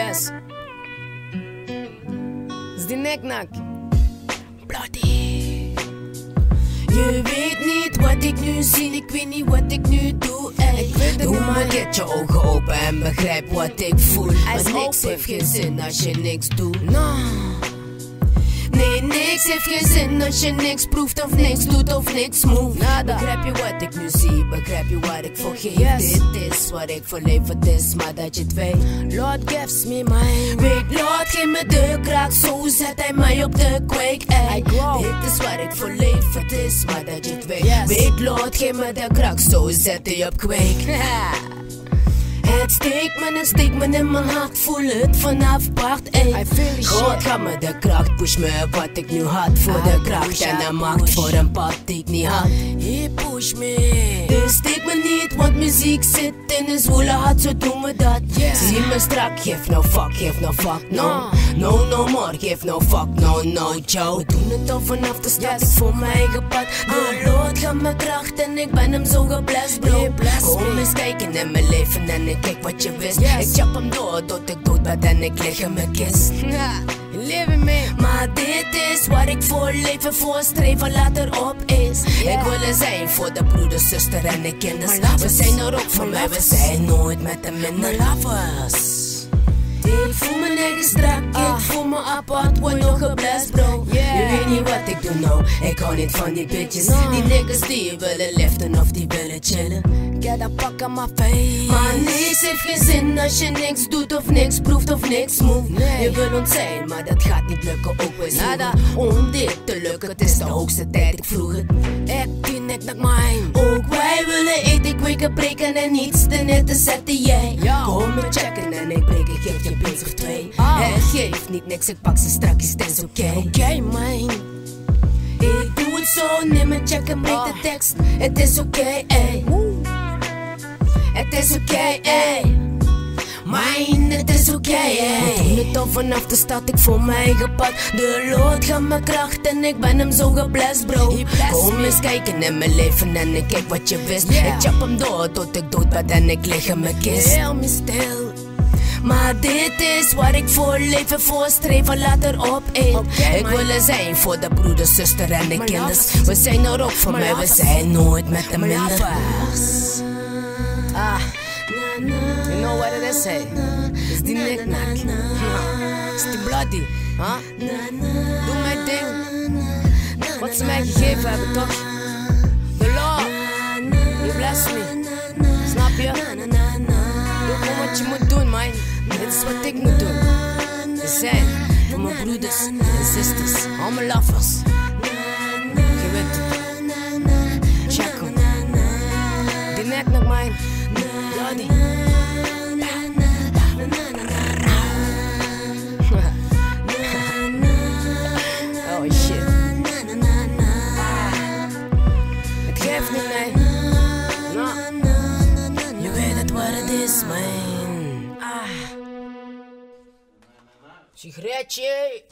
Yes. Is die neknak? Bloody. Je weet niet wat ik nu zie, ik weet niet wat ik nu doe. Doe maar get je ogen open en begrijp wat ik voel. Want niks heeft geen zin als je niks doet. No. Nee, niks heeft geen zin als je niks proeft of niks doet of niks move. Nada. Begrijp je wat ik nu zie, begrijp je wat ik voor geef. Yes. Dit is wat ik voor leef, het is maar dat je het weet. Lord gives me mine. Weet Lord, geef me de kraak, zo zet hij mij op de kweek. I grow. Dit is wat ik voor leef, het is maar dat je het weet. Yes. Weet Lord, geef me de kraak, zo zet hij op kweek. Het steekt me in mijn hart, voel het vanaf part 1. I feel the God shit. ga me de kracht, push me wat ik nu had voor de kracht en de macht voor een pad die ik niet had. He push me. Dus steek me niet, want muziek zit in een zwoele hart, zo doen we dat. Yeah. Zie me strak, geef no fuck, no. No more, geef no fuck, no, Joe. We doen het al vanaf de start, Yes. voor mijn eigen pad. De Lord gaf me kracht en ik ben hem zo geblest, bro. Kom eens kijken in mijn leven en ik kijk wat je wist. Yes. Ik chap hem door tot ik dood ben en ik lig in mijn kist. Living me. Maar dit is wat ik voor leven, voor streven later op is. Yeah. Ik wil er zijn voor de broeder, zuster en de kinders. My lovers. We zijn er ook voor My mij, we lovers. zijn nooit met de minder. My lovers. Ik voel me nergens strak, ik voel me apart, word nog geblest, bro. Yeah. Je weet niet wat ik doe nou, ik hou niet van die bitches. No. Die niggas die willen liften of die willen chillen. Get a pack on my face. Maar niks heeft geen zin als je niks doet of niks proeft of niks move. Nee. Je wil ons zijn, maar dat gaat niet lukken, ook wij Nada. zoeken. Om dit te lukken, het is de hoogste tijd, ik vroeg het. Ik die nek naar mine. Ook wij willen eten, ik weken breken en iets te net te zetten jij. Ja. Kom me checken en ik breek, ik geef je beats of 2. Het geeft niet niks, ik pak ze strakjes, het is oké. Oké, mine. Ik doe het zo, neem me checken, breek de tekst. Het is oké, ey. Het is oké, ey. Mijn, het is oké, ey. We doen het al vanaf de stad, ik voel mijn eigen pad. De Lord gaf me kracht en ik ben hem zo geblest, bro. He blessed Kom me. eens kijken in mijn leven en ik kijk wat je wist. Yeah. Ik chap hem door tot ik dood ben en ik lig in mijn kist. Heel me stil. Maar dit is wat ik voor leven, voor streven later op eet. Oké, Ik man. wil er zijn voor de broeder, zuster en de My kinders. lovers. We zijn er ook voor My mij, we lovers. zijn nooit met de My minder. lovers. You know what it is, hey? Is die nek-nak. Is die bloody, huh? Doe mijn ding. Wat ze mij gegeven hebben, toch? The Lord, you bless me. Snap je? Doe gewoon wat je moet doen, man. Dit is wat ik moet doen. We zijn voor mijn broeders en zusters, al mijn lovers. Je weet het. Check hem. Die nek-nak, man. Bloody. Oh shit. Het geeft niet, nee. Nou, Je weet het wat het is, man. sigaretje.